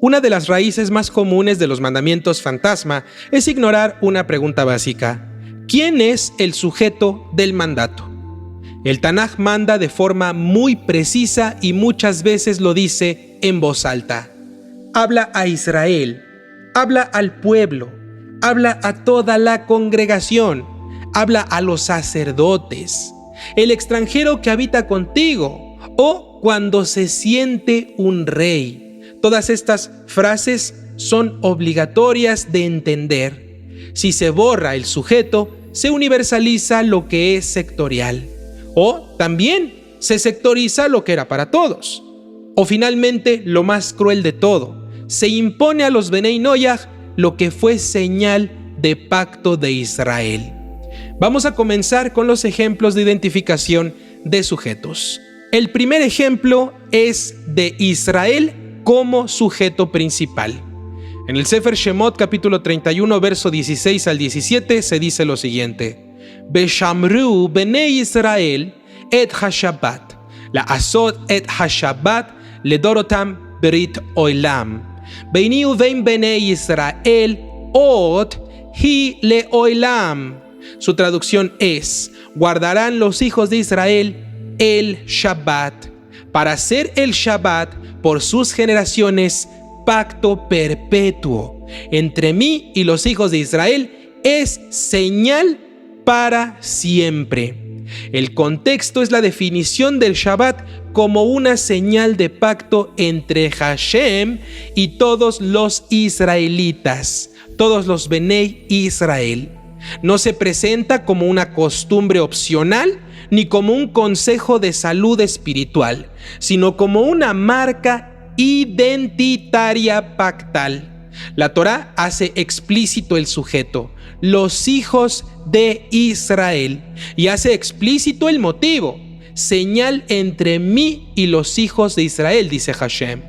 Una de las raíces más comunes de los mandamientos fantasma es ignorar una pregunta básica: ¿quién es el sujeto del mandato? El Tanaj manda de forma muy precisa y muchas veces lo dice en voz alta. Habla a Israel, habla al pueblo, habla a toda la congregación, habla a los sacerdotes, el extranjero que habita contigo o cuando se siente un rey. Todas estas frases son obligatorias de entender. Si se borra el sujeto, se universaliza lo que es sectorial. O también se sectoriza lo que era para todos. O finalmente, lo más cruel de todo, se impone a los Benei Noyaj lo que fue señal de pacto de Israel. Vamos a comenzar con los ejemplos de identificación de sujetos. El primer ejemplo es de Israel como sujeto principal. En el Sefer Shemot, capítulo 31, verso 16 al 17, se dice lo siguiente: Beshamru Benei Israel et HaShabbat, la asot et HaShabbat ledorotam berit oilam, beini uvein Benei Israel ot hi leoilam. Su traducción es: guardarán los hijos de Israel el Shabbat, para hacer el Shabbat por sus generaciones pacto perpetuo. Entre mí y los hijos de Israel es señal para siempre. El contexto es la definición del Shabbat como una señal de pacto entre Hashem y todos los israelitas, todos los Benei Israel. No se presenta como una costumbre opcional ni como un consejo de salud espiritual, sino como una marca identitaria pactal. La Torá hace explícito el sujeto, los hijos de Israel, y hace explícito el motivo, señal entre mí y los hijos de Israel, dice Hashem.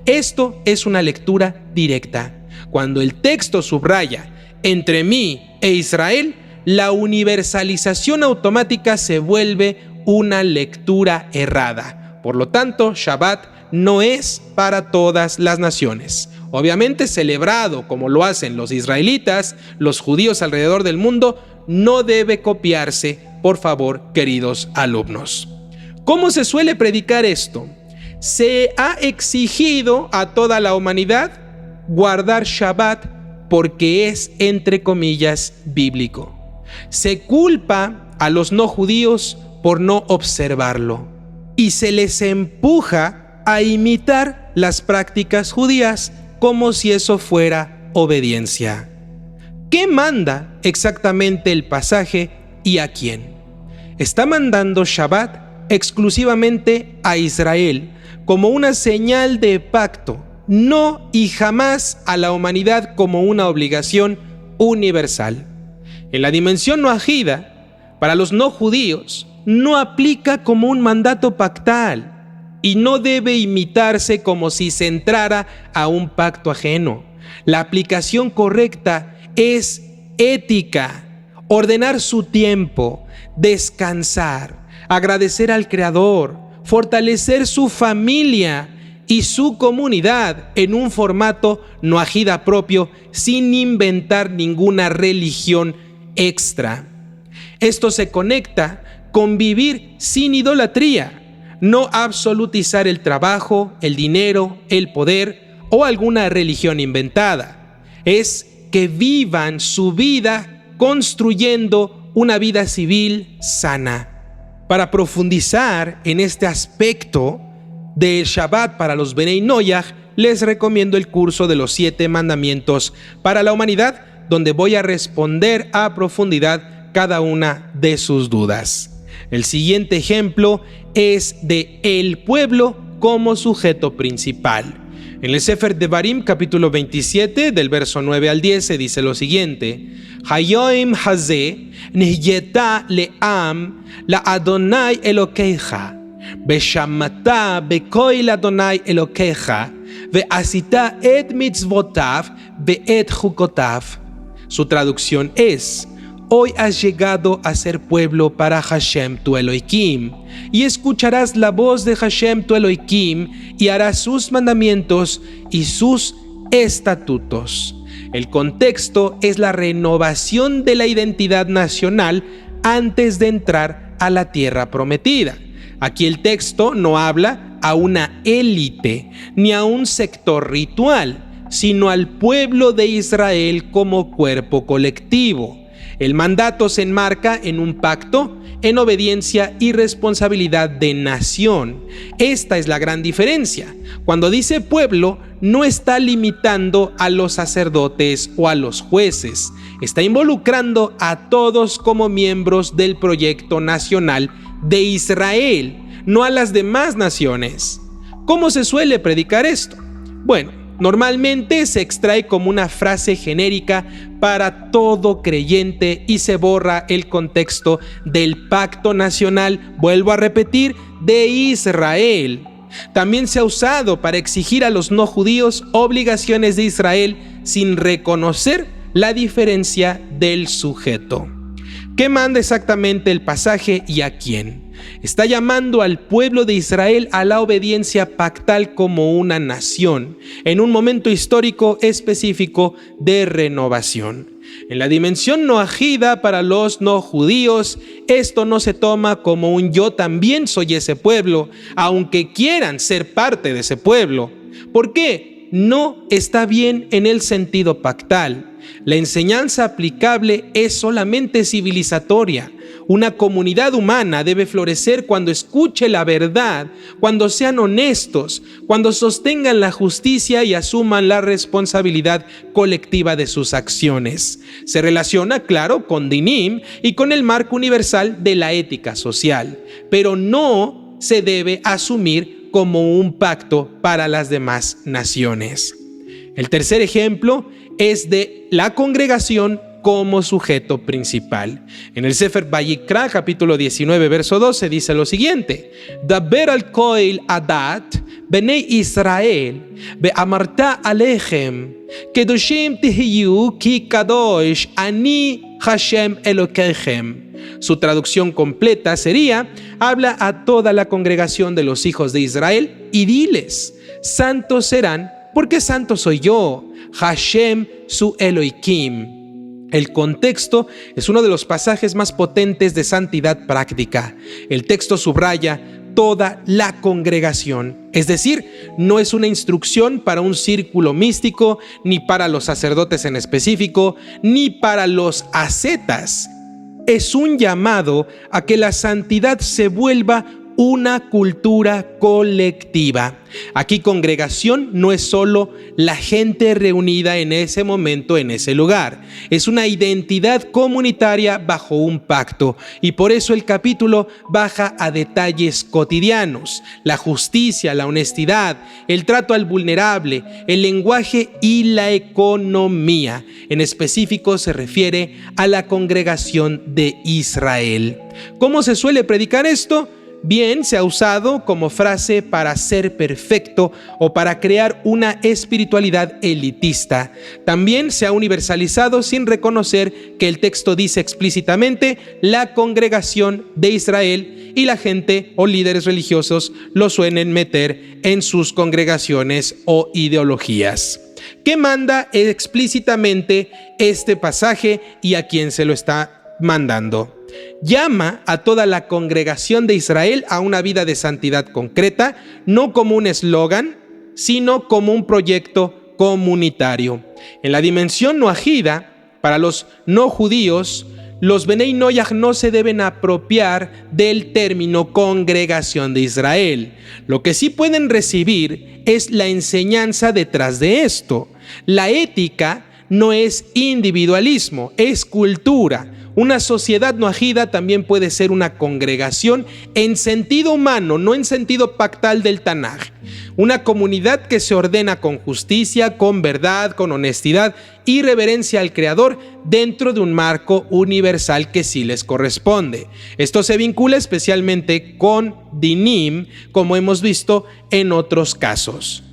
Esto es una lectura directa. Cuando el texto subraya entre mí e Israel, la universalización automática se vuelve una lectura errada. Por lo tanto, Shabbat no es para todas las naciones. Obviamente, celebrado como lo hacen los israelitas, los judíos alrededor del mundo, no debe copiarse, por favor, queridos alumnos. ¿Cómo se suele predicar esto? Se ha exigido a toda la humanidad guardar Shabbat porque es, entre comillas, bíblico. Se culpa a los no judíos por no observarlo y se les empuja a imitar las prácticas judías como si eso fuera obediencia. ¿Qué manda exactamente el pasaje y a quién? Está mandando Shabbat exclusivamente a Israel como una señal de pacto, no y jamás a la humanidad como una obligación universal. En la dimensión noajida, para los no judíos, no aplica como un mandato pactal y no debe imitarse como si se entrara a un pacto ajeno. La aplicación correcta es ética, ordenar su tiempo, descansar, agradecer al Creador, fortalecer su familia y su comunidad en un formato noajida propio sin inventar ninguna religión extra. Esto se conecta con vivir sin idolatría, no absolutizar el trabajo, el dinero, el poder o alguna religión inventada. Es que vivan su vida construyendo una vida civil sana. Para profundizar en este aspecto del Shabbat para los Benei Noyaj, les recomiendo el curso de los 7 mandamientos para la humanidad, donde voy a responder a profundidad cada una de sus dudas. El siguiente ejemplo es de el pueblo como sujeto principal. En el Sefer Devarim, capítulo 27, del verso 9 al 10, se dice lo siguiente: Hayoim hazeh nihyeta le'am la Adonai Elokecha, beshamata bekoil Adonai Elokecha, ve'asita et mitzvotav ve'et chukotav. Su traducción es: hoy has llegado a ser pueblo para Hashem tu Elohim, y escucharás la voz de Hashem tu Elohim, y harás sus mandamientos y sus estatutos. El contexto es la renovación de la identidad nacional antes de entrar a la tierra prometida. Aquí el texto no habla a una élite ni a un sector ritual, sino al pueblo de Israel como cuerpo colectivo. El mandato se enmarca en un pacto, en obediencia y responsabilidad de nación. Esta es la gran diferencia. Cuando dice pueblo, no está limitando a los sacerdotes o a los jueces. Está involucrando a todos como miembros del proyecto nacional de Israel, no a las demás naciones. ¿Cómo se suele predicar esto? Bueno, normalmente se extrae como una frase genérica para todo creyente y se borra el contexto del pacto nacional, vuelvo a repetir, de Israel. También se ha usado para exigir a los no judíos obligaciones de Israel sin reconocer la diferencia del sujeto. ¿Qué manda exactamente el pasaje y a quién? Está llamando al pueblo de Israel a la obediencia pactal como una nación, en un momento histórico específico de renovación. En la dimensión noajida para los no judíos, esto no se toma como un yo también soy ese pueblo, aunque quieran ser parte de ese pueblo. ¿Por qué? No está bien en el sentido pactal. La enseñanza aplicable es solamente civilizatoria. Una comunidad humana debe florecer cuando escuche la verdad, cuando sean honestos, cuando sostengan la justicia y asuman la responsabilidad colectiva de sus acciones. Se relaciona, claro, con Dinim y con el marco universal de la ética social, pero no se debe asumir como un pacto para las demás naciones. El tercer ejemplo es de la congregación como sujeto principal. En el Sefer Vayikra, capítulo 19, verso 12, dice lo siguiente: Daber al koil adat benei Israel ve'amarta alechem kedoshim tihiyu ki kadosh ani Hashem Elokechem. Su traducción completa sería: habla a toda la congregación de los hijos de Israel y diles, santos serán porque santo soy yo, Hashem su Elohim. El contexto es uno de los pasajes más potentes de santidad práctica. El texto subraya toda la congregación, es decir, no es una instrucción para un círculo místico, ni para los sacerdotes en específico, ni para los ascetas. Es un llamado a que la santidad se vuelva una cultura colectiva. Aquí congregación no es solo la gente reunida en ese momento, en ese lugar. Es una identidad comunitaria bajo un pacto, y por eso el capítulo baja a detalles cotidianos: la justicia, la honestidad, el trato al vulnerable, el lenguaje y la economía. En específico se refiere a la congregación de Israel. ¿Cómo se suele predicar esto? Bien, se ha usado como frase para ser perfecto o para crear una espiritualidad elitista. También se ha universalizado sin reconocer que el texto dice explícitamente la congregación de Israel, y la gente o líderes religiosos lo suelen meter en sus congregaciones o ideologías. ¿Qué manda explícitamente este pasaje y a quién se lo está mandando? Llama a toda la congregación de Israel a una vida de santidad concreta, no como un eslogan, sino como un proyecto comunitario. En la dimensión noajida, para los no judíos, los Benei Noyaj no se deben apropiar del término congregación de Israel. Lo que sí pueden recibir es la enseñanza detrás de esto. La ética no es individualismo, es cultura. Una sociedad noajida también puede ser una congregación en sentido humano, no en sentido pactal del Tanaj. Una comunidad que se ordena con justicia, con verdad, con honestidad y reverencia al Creador dentro de un marco universal que sí les corresponde. Esto se vincula especialmente con Dinim, como hemos visto en otros casos.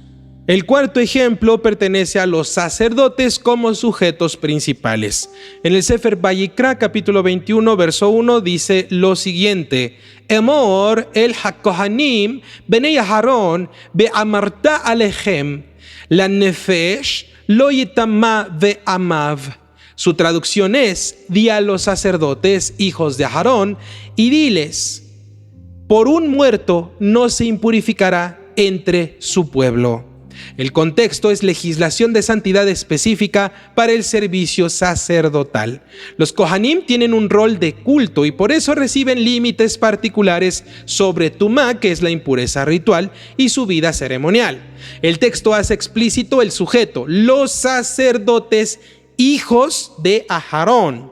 El cuarto ejemplo pertenece a los sacerdotes como sujetos principales. En el Sefer Vayikra, capítulo 21, verso 1, dice lo siguiente: Emor el hakohanim benei Aharon be'amarta alechem la nefesh lo yitama ve'amav. Su traducción es: di a los sacerdotes, hijos de Aarón, y diles: por un muerto no se impurificará entre su pueblo. El contexto es legislación de santidad específica para el servicio sacerdotal. Los Kohanim tienen un rol de culto y por eso reciben límites particulares sobre Tumá, que es la impureza ritual, y su vida ceremonial. El texto hace explícito el sujeto: los sacerdotes, hijos de Aarón.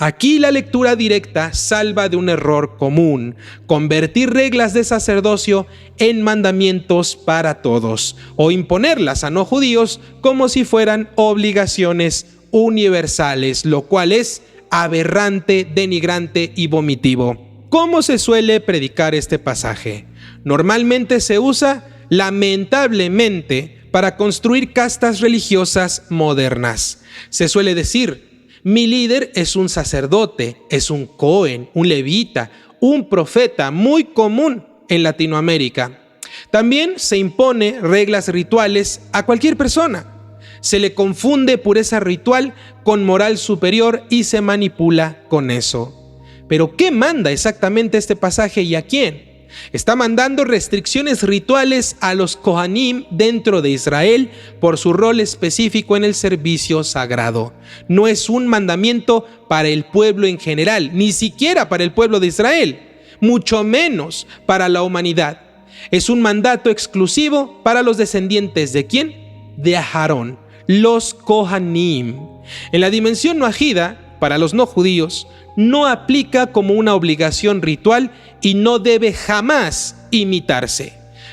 Aquí la lectura directa salva de un error común: convertir reglas de sacerdocio en mandamientos para todos, o imponerlas a no judíos como si fueran obligaciones universales, lo cual es aberrante, denigrante y vomitivo. ¿Cómo se suele predicar este pasaje? Normalmente se usa, lamentablemente, para construir castas religiosas modernas. Se suele decir: mi líder es un sacerdote, es un cohen, un levita, un profeta, muy común en Latinoamérica. También se impone reglas rituales a cualquier persona. Se le confunde pureza ritual con moral superior y se manipula con eso. Pero ¿qué manda exactamente este pasaje y a quién? Está mandando restricciones rituales a los Kohanim dentro de Israel por su rol específico en el servicio sagrado. No es un mandamiento para el pueblo en general, ni siquiera para el pueblo de Israel, mucho menos para la humanidad. Es un mandato exclusivo para los descendientes ¿de quién? De Aarón, los Kohanim. En la dimensión noajida, para los no judíos, no aplica como una obligación ritual y no debe jamás imitarse.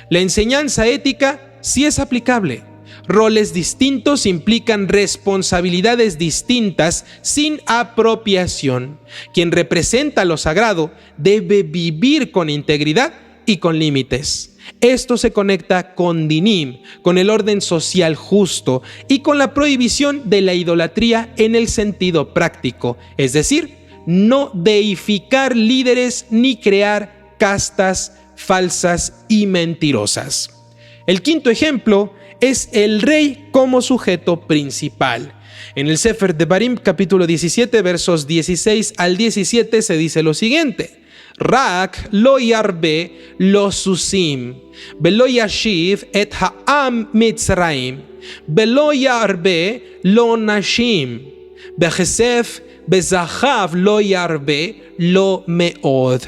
La enseñanza ética sí es aplicable. Roles distintos implican responsabilidades distintas sin apropiación. Quien representa lo sagrado debe vivir con integridad y con límites. Esto se conecta con dinim, con el orden social justo y con la prohibición de la idolatría en el sentido práctico, es decir, no deificar líderes ni crear castas falsas y mentirosas. El quinto ejemplo es el rey como sujeto principal. En el Sefer Devarim, capítulo 17, versos 16 al 17, se dice lo siguiente: Rak lo yarbe lo susim, velo yashiv et ha'am mitzraim, velo yarbe lo nashim, bechesef bezahav lo yarbe lo meod.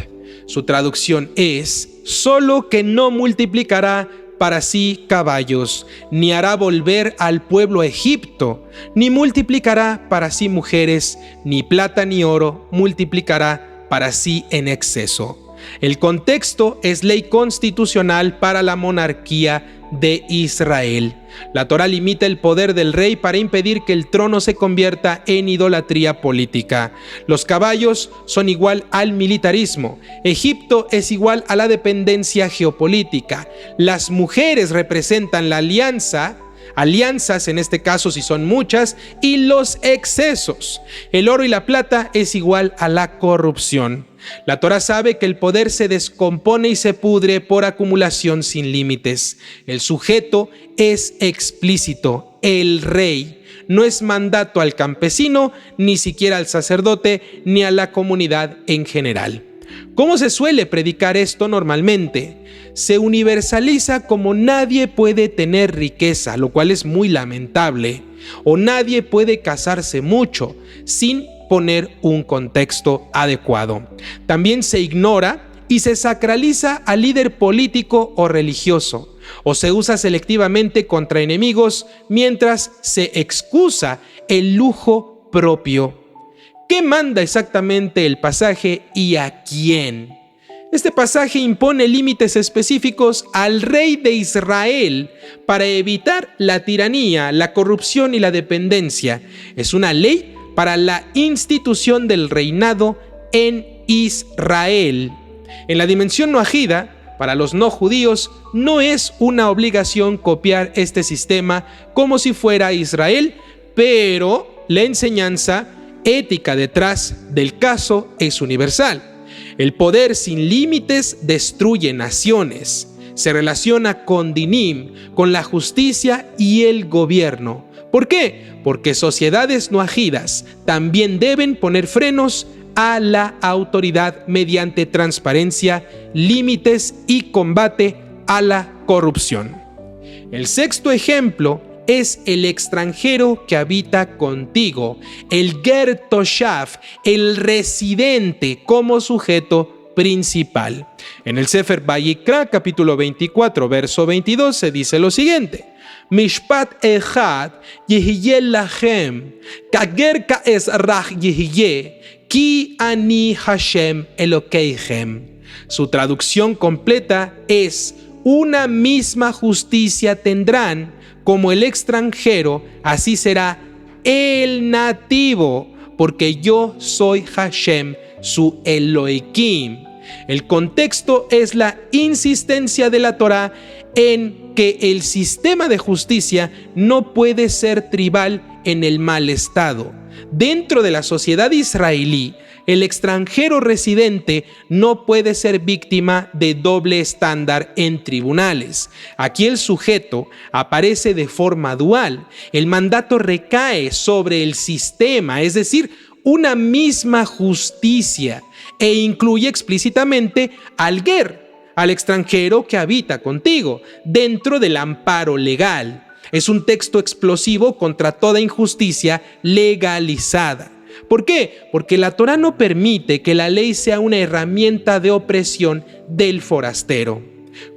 Su traducción es: solo que no multiplicará para sí caballos, ni hará volver al pueblo a Egipto, ni multiplicará para sí mujeres, ni plata ni oro multiplicará para sí en exceso. El contexto es ley constitucional para la monarquía de Israel. La Torá limita el poder del rey para impedir que el trono se convierta en idolatría política. Los caballos son igual al militarismo. Egipto es igual a la dependencia geopolítica. Las mujeres representan la alianzas en este caso si son muchas, y los excesos. El oro y la plata es igual a la corrupción. La Torá sabe que el poder se descompone y se pudre por acumulación sin límites. El sujeto es explícito, el rey. No es mandato al campesino, ni siquiera al sacerdote, ni a la comunidad en general. ¿Cómo se suele predicar esto normalmente? Se universaliza como nadie puede tener riqueza, lo cual es muy lamentable, o nadie puede casarse mucho sin poner un contexto adecuado. También se ignora y se sacraliza al líder político o religioso, o se usa selectivamente contra enemigos mientras se excusa el lujo propio. ¿Qué manda exactamente el pasaje y a quién? Este pasaje impone límites específicos al rey de Israel para evitar la tiranía, la corrupción y la dependencia. Es una ley para la institución del reinado en Israel. En la dimensión noajida, Para los no judíos no es una obligación copiar este sistema como si fuera Israel, pero la enseñanza ética detrás del caso es universal. El poder sin límites destruye naciones. Se relaciona con dinim, con la justicia y el gobierno. ¿Por qué? Porque sociedades no agidas también deben poner frenos a la autoridad mediante transparencia, límites y combate a la corrupción. El sexto ejemplo es el extranjero que habita contigo, el ger toshav, el residente como sujeto principal. En el Sefer Vayikra, capítulo 24, verso 22, se dice lo siguiente: Mishpat echad yehiye lachem, kager kaezrach yehiye, ki ani Hashem Elokeichem. Su traducción completa es: una misma justicia tendrán, como el extranjero, así será el nativo, porque yo soy Hashem, su Elohim. El contexto es la insistencia de la Torá en que el sistema de justicia no puede ser tribal en el mal estado. Dentro de la sociedad israelí, el extranjero residente no puede ser víctima de doble estándar en tribunales. Aquí el sujeto aparece de forma dual. El mandato recae sobre el sistema, es decir, una misma justicia, e incluye explícitamente al ger, al extranjero que habita contigo, dentro del amparo legal. Es un texto explosivo contra toda injusticia legalizada. ¿Por qué? Porque la Torá no permite que la ley sea una herramienta de opresión del forastero.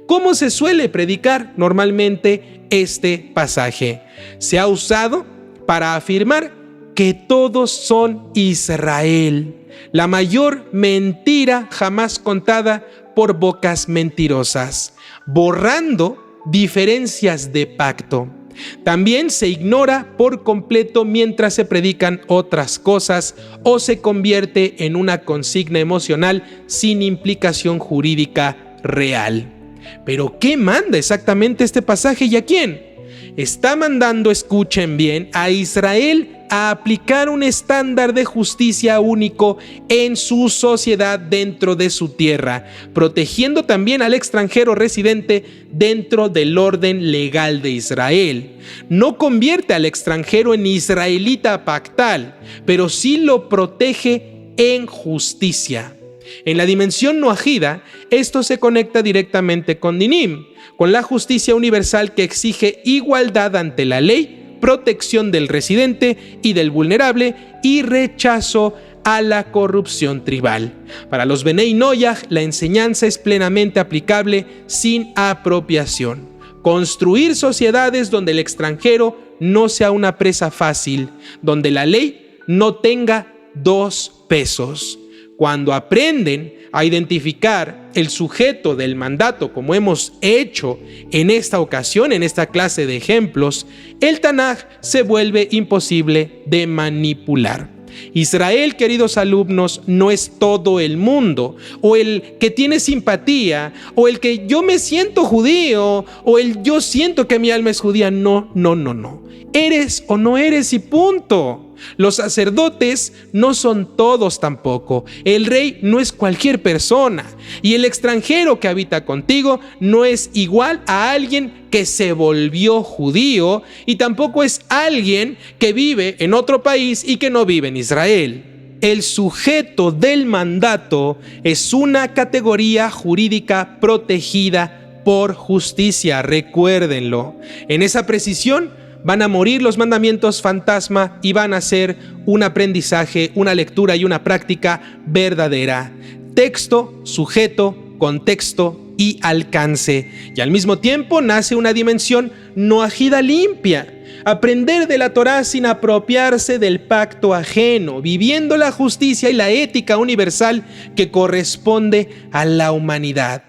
¿Cómo se suele predicar normalmente este pasaje? Se ha usado para afirmar que todos son Israel, la mayor mentira jamás contada por bocas mentirosas, borrando diferencias de pacto. También se ignora por completo mientras se predican otras cosas o se convierte en una consigna emocional sin implicación jurídica real. Pero ¿qué manda exactamente este pasaje y a quién? Está mandando, escuchen bien, a Israel a aplicar un estándar de justicia único en su sociedad dentro de su tierra, protegiendo también al extranjero residente dentro del orden legal de Israel. No convierte al extranjero en israelita pactal, pero sí lo protege en justicia. En la dimensión noajida, esto se conecta directamente con dinim, con la justicia universal que exige igualdad ante la ley, protección del residente y del vulnerable y rechazo a la corrupción tribal. Para los Benei Noyaj, la enseñanza es plenamente aplicable sin apropiación. Construir sociedades donde el extranjero no sea una presa fácil, donde la ley no tenga dos pesos. Cuando aprenden a identificar el sujeto del mandato, como hemos hecho en esta ocasión, en esta clase de ejemplos, el Tanaj se vuelve imposible de manipular. Israel, queridos alumnos, no es todo el mundo, o el que tiene simpatía, o el que yo me siento judío, o el yo siento que mi alma es judía. No. Eres o no eres y punto. Los sacerdotes no son todos tampoco. El rey no es cualquier persona. Y el extranjero que habita contigo no es igual a alguien que se volvió judío y tampoco es alguien que vive en otro país y que no vive en Israel. El sujeto del mandato es una categoría jurídica protegida por justicia, recuérdenlo. En esa precisión van a morir los mandamientos fantasma y van a ser un aprendizaje, una lectura y una práctica verdadera. Texto, sujeto, contexto y alcance. Y al mismo tiempo nace una dimensión noajida limpia. Aprender de la Torá sin apropiarse del pacto ajeno, viviendo la justicia y la ética universal que corresponde a la humanidad.